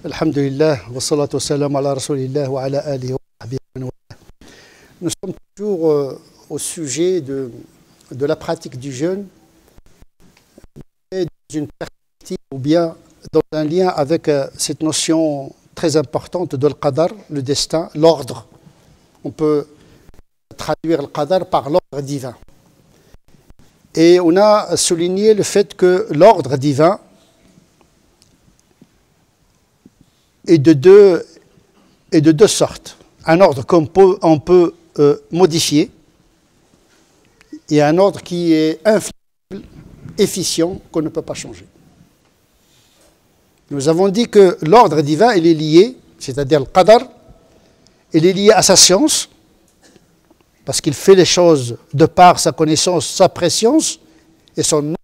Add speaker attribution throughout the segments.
Speaker 1: Alhamdulillah, wa salatu wa salam ala rasulillah wa ala alihi wa sahbihi wa man wala. Nous sommes toujours au sujet de la pratique du jeûne, et dans une perspective ou bien dans un lien avec cette notion très importante de l'qadar, le destin, l'ordre. On peut traduire le qadar par l'ordre divin. Et on a souligné le fait que l'ordre divin est de deux sortes. Un ordre qu'on peut modifier et un ordre qui est inflexible, efficient, qu'on ne peut pas changer. Nous avons dit que l'ordre divin, il est lié, c'est-à-dire le qadar, il est lié à sa science, parce qu'il fait les choses de par sa connaissance, sa préscience et son nom.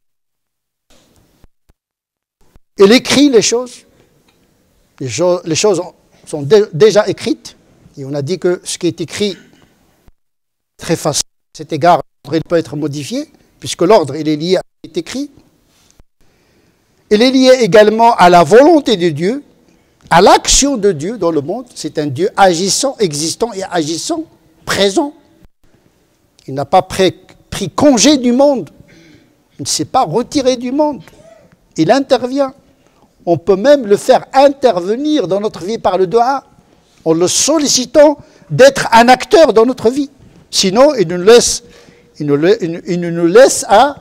Speaker 1: Il écrit les choses. Les choses sont déjà écrites. Et on a dit que ce qui est écrit, très facile, à cet égard, il peut être modifié, puisque l'ordre, il est lié à ce qui est écrit. Il est lié également à la volonté de Dieu, à l'action de Dieu dans le monde. C'est un Dieu agissant, existant et agissant, présent. Il n'a pas pris congé du monde. Il ne s'est pas retiré du monde. Il intervient. On peut même le faire intervenir dans notre vie par le dua, en le sollicitant d'être un acteur dans notre vie. Sinon, il nous laisse à...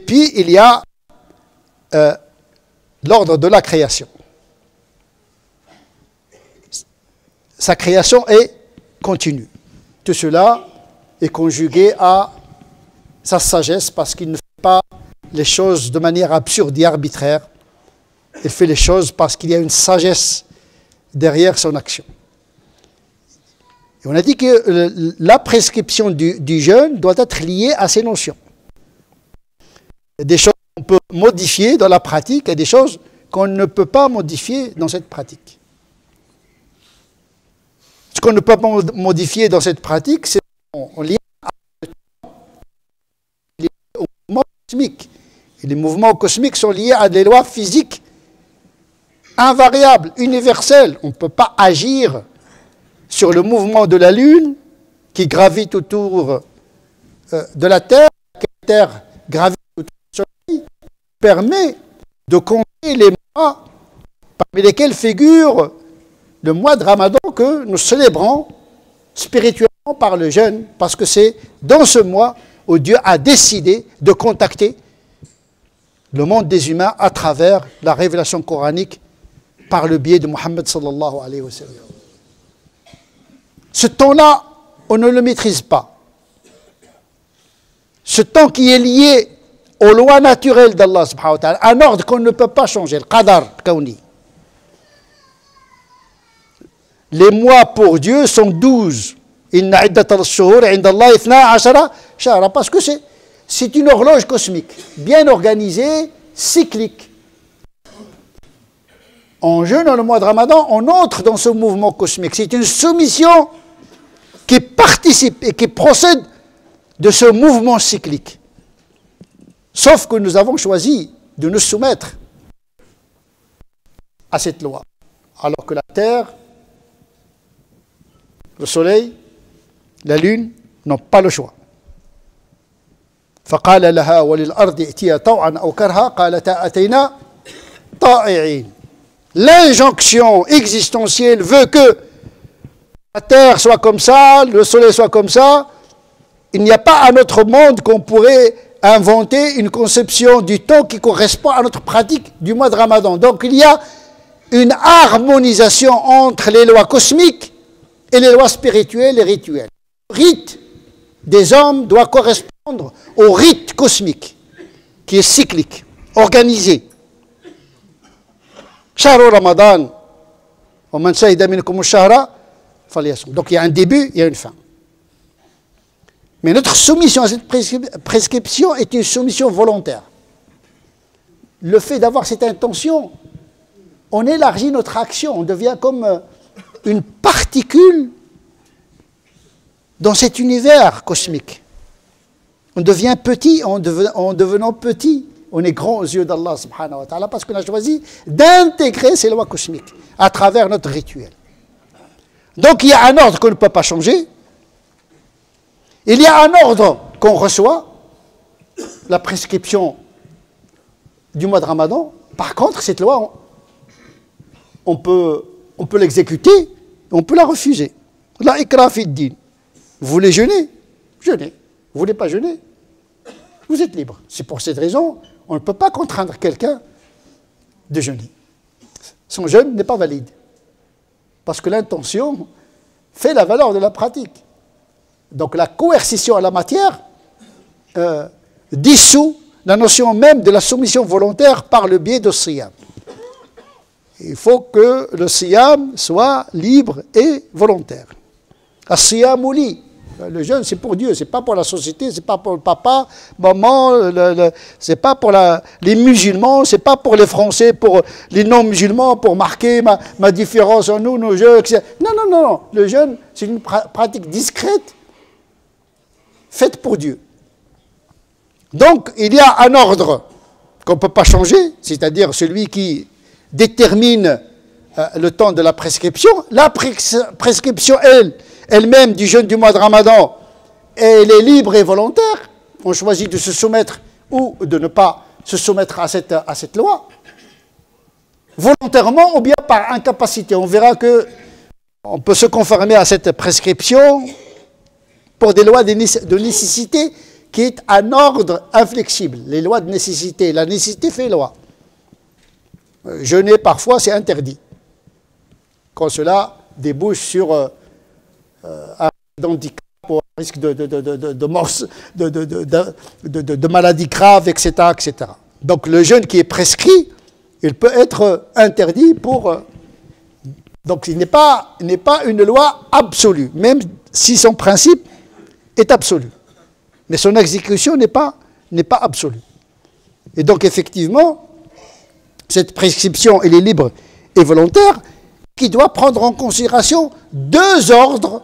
Speaker 1: Puis, il y a l'ordre de la création. Sa création est continue. Tout cela est conjugué à sa sagesse parce qu'il ne fait pas les choses de manière absurde et arbitraire. Il fait les choses parce qu'il y a une sagesse derrière son action. Et on a dit que la prescription du jeûne doit être liée à ces notions. Il y a des choses qu'on peut modifier dans la pratique et des choses qu'on ne peut pas modifier dans cette pratique. Ce qu'on ne peut pas modifier dans cette pratique, c'est en lien au mouvement cosmique. Et les mouvements cosmiques sont liés à des lois physiques invariables, universelles. On ne peut pas agir sur le mouvement de la Lune qui gravite autour de la Terre. La Terre gravite autour du Soleil, permet de compter les mois parmi lesquels figure le mois de Ramadan que nous célébrons spirituellement par le jeûne, parce que c'est dans ce mois où Dieu a décidé de contacter le monde des humains à travers la révélation coranique par le biais de Mohammed sallallahu alayhi wa sallam. Ce temps-là, on ne le maîtrise pas. Ce temps qui est lié aux lois naturelles d'Allah subhanahu wa ta'ala, un ordre qu'on ne peut pas changer, le qadar kauni. Les mois pour Dieu sont 12. Inna iddat al-shuhur inda Allah 12 shahra, parce que c'est une horloge cosmique, bien organisée, cyclique. En jeûne, dans le mois de Ramadan, on entre dans ce mouvement cosmique. C'est une soumission qui participe et qui procède de ce mouvement cyclique. Sauf que nous avons choisi de nous soumettre à cette loi. Alors que la Terre, le Soleil, la Lune n'ont pas le choix. فقال لها وللأرض ائتيا طوعا أو كرها قالتا أتينا طائعين. L'injonction existentielle veut que la Terre soit comme ça, le Soleil soit comme ça. Il n'y a pas un autre monde qu'on pourrait inventer une conception du temps qui correspond à notre pratique du mois de Ramadan. Donc il y a une harmonisation entre les lois cosmiques et les lois spirituelles et rituelles. Le rite des hommes doit correspondre au rite cosmique, qui est cyclique, organisé. Shahru Ramadan, ومن شهد منكم الشهر فليصم. Donc il y a un début, il y a une fin. Mais notre soumission à cette prescription est une soumission volontaire. Le fait d'avoir cette intention, on élargit notre action, on devient comme une particule dans cet univers cosmique. On devient petit en devenant petit On est grand aux yeux d'Allah subhanahu wa ta'ala parce qu'on a choisi d'intégrer ces lois cosmiques à travers notre rituel. Donc il y a un ordre qu'on ne peut pas changer. Il y a un ordre qu'on reçoit, la prescription du mois de Ramadan. Par contre, cette loi, on peut l'exécuter, on peut la refuser. La ikra fi din. Vous voulez jeûner? Jeûnez. Vous ne voulez pas jeûner? Vous êtes libre. C'est pour cette raison, on ne peut pas contraindre quelqu'un de jeûner. Son jeûne n'est pas valide. Parce que l'intention fait la valeur de la pratique. Donc la coercition à la matière dissout la notion même de la soumission volontaire par le biais de siyam. Il faut que le siyam soit libre et volontaire. As-siyamu li. Le jeûne, c'est pour Dieu, c'est pas pour la société, c'est pas pour le papa, maman, c'est pas pour les musulmans, c'est pas pour les Français, pour les non-musulmans, pour marquer ma différence en nous, nos jeux, etc. Non, non, non, non. Le jeûne, c'est une pratique discrète, faite pour Dieu. Donc, il y a un ordre qu'on ne peut pas changer, c'est-à-dire celui qui détermine le temps de la prescription. La prescription, elle-même du jeûne du mois de Ramadan, elle est libre et volontaire. On choisit de se soumettre ou de ne pas se soumettre à cette loi, volontairement ou bien par incapacité. On verra que on peut se conformer à cette prescription pour des lois de nécessité qui est un ordre inflexible. Les lois de nécessité, la nécessité fait loi. Jeûner parfois c'est interdit. Quand cela débouche sur un handicap ou un risque de maladie grave, etc., etc. Donc le jeûne qui est prescrit, il peut être interdit pour... donc il n'est pas une loi absolue, même si son principe est absolu. Mais son exécution n'est pas absolue. Et donc effectivement, cette prescription, elle est libre et volontaire, qui doit prendre en considération deux ordres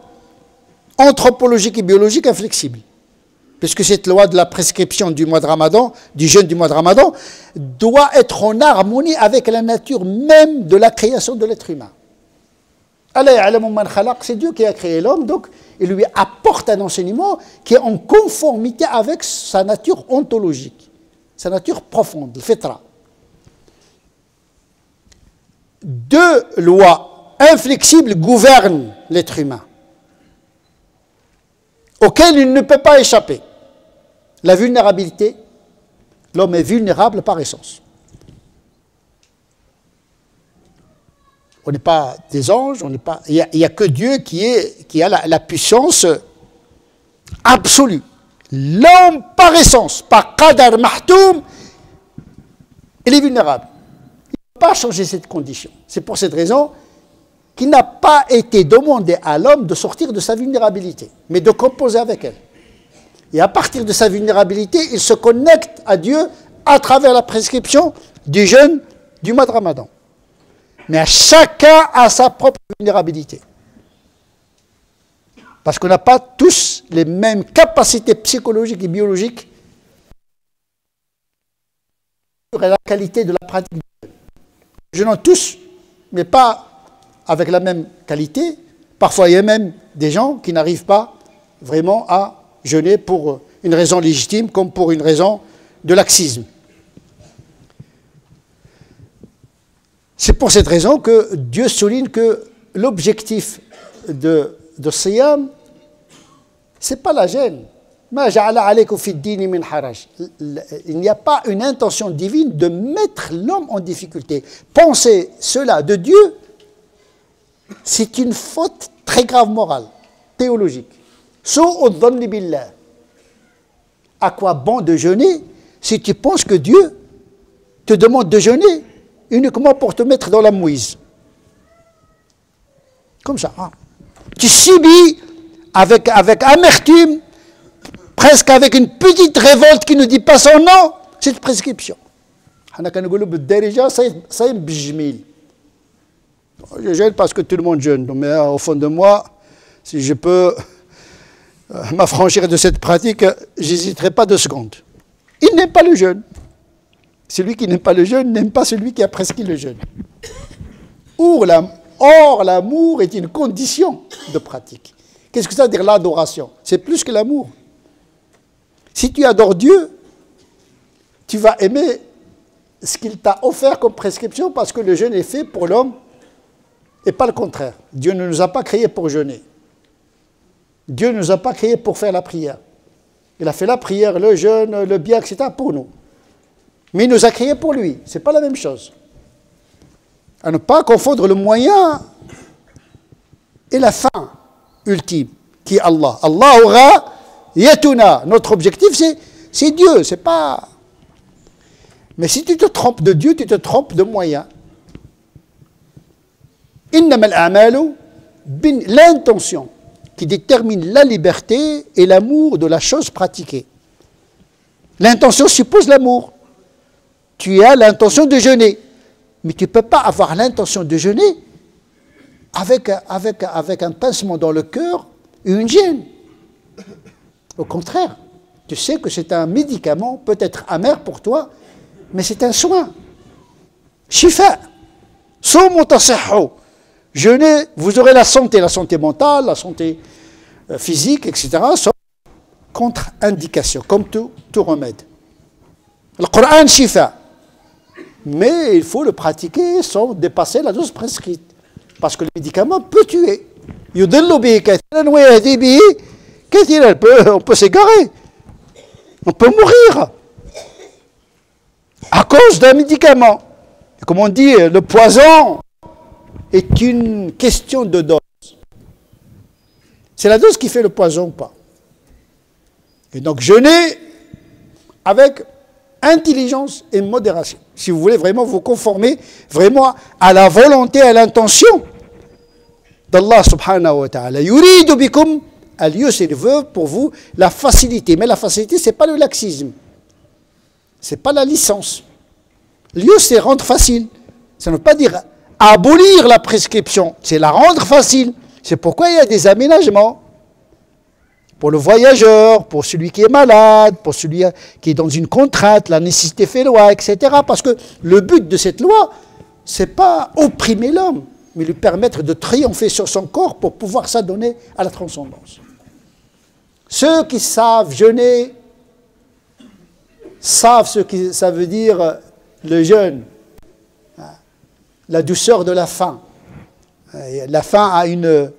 Speaker 1: anthropologiques et biologiques inflexibles. Puisque cette loi de la prescription du mois de Ramadan, du jeûne du mois de Ramadan, doit être en harmonie avec la nature même de la création de l'être humain. C'est Dieu qui a créé l'homme, donc il lui apporte un enseignement qui est en conformité avec sa nature ontologique, sa nature profonde, le fitra. Deux lois inflexibles gouvernent l'être humain, auxquelles il ne peut pas échapper. La vulnérabilité, l'homme est vulnérable par essence. On n'est pas des anges, il n'y a que Dieu qui a la puissance absolue. L'homme par essence, par qadar mahtoum, il est vulnérable. Il ne peut pas changer cette condition. C'est pour cette raison qu'il n'a pas été demandé à l'homme de sortir de sa vulnérabilité, mais de composer avec elle. Et à partir de sa vulnérabilité, il se connecte à Dieu à travers la prescription du jeûne du mois de Ramadan. Mais à chacun a sa propre vulnérabilité. Parce qu'on n'a pas tous les mêmes capacités psychologiques et biologiques sur la qualité de la pratique du jeûne. Nous jeûnons tous, mais pas avec la même qualité. Parfois, il y a même des gens qui n'arrivent pas vraiment à jeûner pour une raison légitime comme pour une raison de laxisme. C'est pour cette raison que Dieu souligne que l'objectif de Siyam, ce n'est pas la gêne. Il n'y a pas une intention divine de mettre l'homme en difficulté. Penser cela de Dieu, c'est une faute très grave morale, théologique. À quoi bon de jeûner si tu penses que Dieu te demande de jeûner uniquement pour te mettre dans la mouise? Comme ça. Hein. Tu subis avec amertume, presque avec une petite révolte qui ne dit pas son nom, cette prescription. Je jeûne parce que tout le monde jeûne. Mais au fond de moi, si je peux m'affranchir de cette pratique, j'hésiterai pas 2 secondes. Il n'est pas le jeûne. Celui qui n'aime pas le jeûne n'aime pas celui qui a prescrit le jeûne. Or, l'amour est une condition de pratique. Qu'est-ce que ça veut dire l'adoration? C'est plus que l'amour. Si tu adores Dieu, tu vas aimer ce qu'il t'a offert comme prescription parce que le jeûne est fait pour l'homme et pas le contraire. Dieu ne nous a pas créés pour jeûner. Dieu ne nous a pas créés pour faire la prière. Il a fait la prière, le jeûne, le bien, etc. pour nous. Mais il nous a créés pour lui. Ce n'est pas la même chose. À ne pas confondre le moyen et la fin ultime, qui est Allah. Allah aura yatuna. Notre objectif, c'est Dieu. C'est pas... Mais si tu te trompes de Dieu, tu te trompes de moyens. Innama al-a'malu l'intention qui détermine la liberté et l'amour de la chose pratiquée. L'intention suppose l'amour. Tu as l'intention de jeûner, mais tu ne peux pas avoir l'intention de jeûner avec un pincement dans le cœur et une gêne. Au contraire, tu sais que c'est un médicament, peut-être amer pour toi, mais c'est un soin. Shifa. Sumu tasihhu. Jeûnez, vous aurez la santé mentale, la santé physique, etc. Sauf contre-indication, comme tout remède. Le Coran shifa. Mais il faut le pratiquer sans dépasser la dose prescrite. Parce que le médicament peut tuer. Yudillu bihi kathiran wa yahdi bihi kathiran. On peut s'égarer. On peut mourir. À cause d'un médicament. Et comme on dit, le poison est une question de dose. C'est la dose qui fait le poison ou pas. Et donc jeûner avec intelligence et modération. Si vous voulez vraiment vous conformer vraiment à la volonté, à l'intention d'Allah subhanahu wa ta'ala. Yuridu bikum al-yusr, il veut pour vous la facilité. Mais la facilité, ce n'est pas le laxisme. Ce n'est pas la licence. L'yusr, c'est rendre facile. Ça ne veut pas dire abolir la prescription, c'est la rendre facile. C'est pourquoi il y a des aménagements. Pour le voyageur, pour celui qui est malade, pour celui qui est dans une contrainte, la nécessité fait loi, etc. Parce que le but de cette loi, ce n'est pas opprimer l'homme, mais lui permettre de triompher sur son corps pour pouvoir s'adonner à la transcendance. Ceux qui savent jeûner savent ce que ça veut dire le jeûne, la douceur de la faim. La faim a une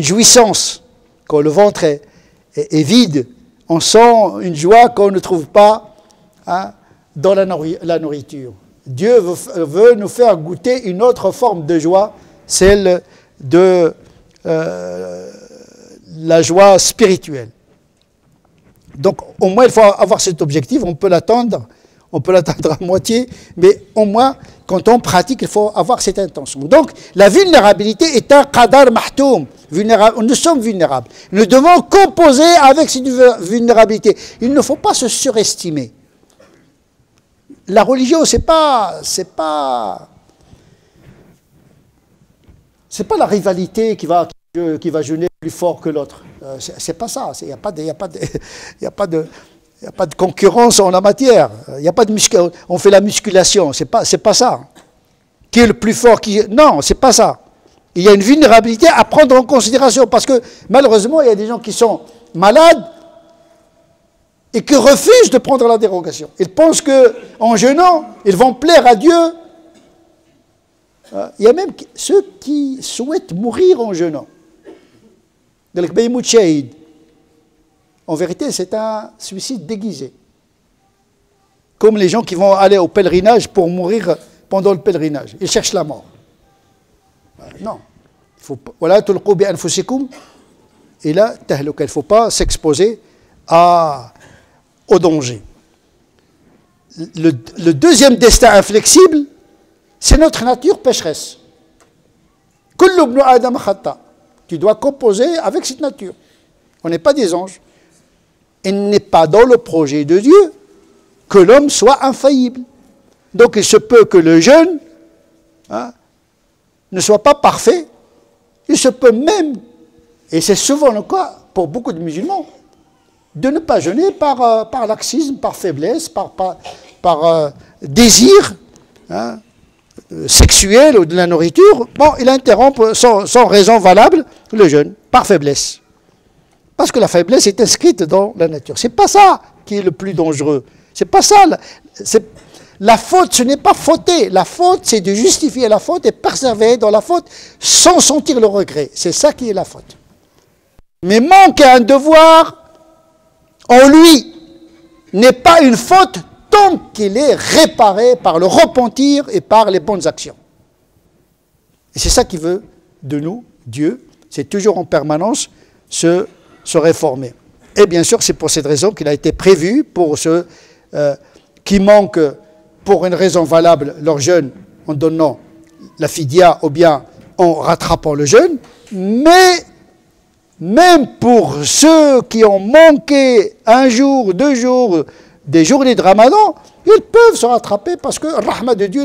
Speaker 1: jouissance. Quand le ventre est vide, on sent une joie qu'on ne trouve pas dans la nourriture. Dieu veut nous faire goûter une autre forme de joie, celle de la joie spirituelle. Donc au moins il faut avoir cet objectif, on peut l'atteindre à moitié, mais au moins quand on pratique, il faut avoir cette intention. Donc la vulnérabilité est un qadar mahtoum. Nous sommes vulnérables. Nous devons composer avec cette vulnérabilité. Il ne faut pas se surestimer. La religion, c'est pas la rivalité qui va jeûner plus fort que l'autre. C'est pas ça. Il n'y a pas de concurrence en la matière. Il y a pas de on fait la musculation. C'est pas ça. Qui est le plus fort? Non, c'est pas ça. Il y a une vulnérabilité à prendre en considération parce que malheureusement, il y a des gens qui sont malades et qui refusent de prendre la dérogation. Ils pensent qu'en jeûnant, ils vont plaire à Dieu. Il y a même ceux qui souhaitent mourir en jeûnant. En vérité, c'est un suicide déguisé. Comme les gens qui vont aller au pèlerinage pour mourir pendant le pèlerinage. Ils cherchent la mort. Non. Voilà, tulqu bi anfusikum ila tahluka. Il ne faut pas s'exposer au danger. Le deuxième destin inflexible, c'est notre nature pécheresse. Kullu ibn Adam khata. Tu dois composer avec cette nature. On n'est pas des anges. Il n'est pas dans le projet de Dieu que l'homme soit infaillible. Donc il se peut que le jeûne ne soit pas parfait. Il se peut même, et c'est souvent le cas pour beaucoup de musulmans, de ne pas jeûner par laxisme, par faiblesse, par désir hein, sexuel ou de la nourriture, bon, il interrompt sans raison valable le jeûne, par faiblesse. Parce que la faiblesse est inscrite dans la nature. C'est pas ça qui est le plus dangereux. C'est pas ça. La faute, ce n'est pas fauter. La faute, c'est de justifier la faute et persévérer dans la faute sans sentir le regret. C'est ça qui est la faute. Mais manquer un devoir en lui n'est pas une faute tant qu'il est réparé par le repentir et par les bonnes actions. Et c'est ça qu'il veut de nous, Dieu. C'est toujours en permanence se réformer. Et bien sûr, c'est pour cette raison qu'il a été prévu pour ceux qui manquent pour une raison valable leur jeûne en donnant la fidia ou bien en rattrapant le jeûne, mais même pour ceux qui ont manqué un jour, 2 jours, des journées de Ramadan, ils peuvent se rattraper parce que le rahma de Dieu,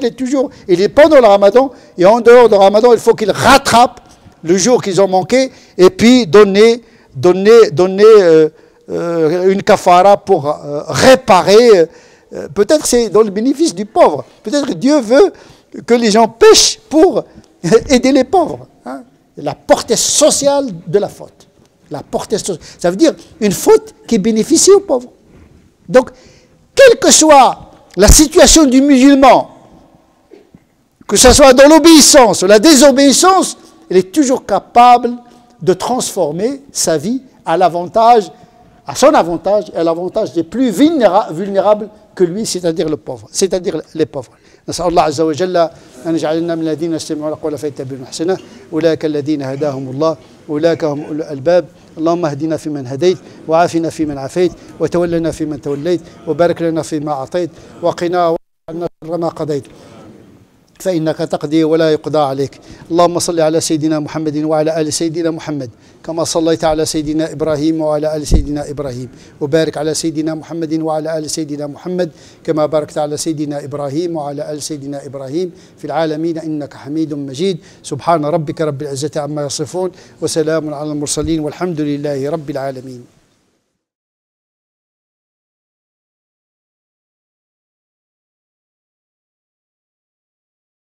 Speaker 1: il est pendant le Ramadan et en dehors du Ramadan, il faut qu'ils rattrapent le jour qu'ils ont manqué et puis donner une kafara pour réparer. Peut-être c'est dans le bénéfice du pauvre. Peut-être que Dieu veut que les gens pêchent pour aider les pauvres. Hein. La portée sociale de la faute. La portée sociale. Ça veut dire une faute qui bénéficie aux pauvres. Donc, quelle que soit la situation du musulman, que ce soit dans l'obéissance ou la désobéissance, il est toujours capable de transformer sa vie à son avantage et à l'avantage des plus vulnérables que lui, c'est-à-dire le pauvre, c'est-à-dire les pauvres. نسأل الله عز وجل أن يجعلنا من الذين يستمعون القول فيتبعون أحسنه أولئك الذين هداهم الله أولئك هم أولو الألباب اللهم اهدنا فيمن هديت وعافنا فيمن عافيت وتولنا فيمن توليت وبارك لنا فيما أعطيت وقنا عنا شر ما قضيت فإنك تقضي ولا يقضى عليك اللهم صل على سيدنا محمد وعلى آل سيدنا محمد كما صليت على سيدنا إبراهيم وعلى آل سيدنا إبراهيم وبارك على سيدنا محمد وعلى آل سيدنا محمد كما باركت على سيدنا إبراهيم وعلى آل سيدنا إبراهيم في العالمين إنك حميد مجيد سبحان ربك رب العزة عما يصفون وسلام على المرسلين والحمد لله رب العالمين.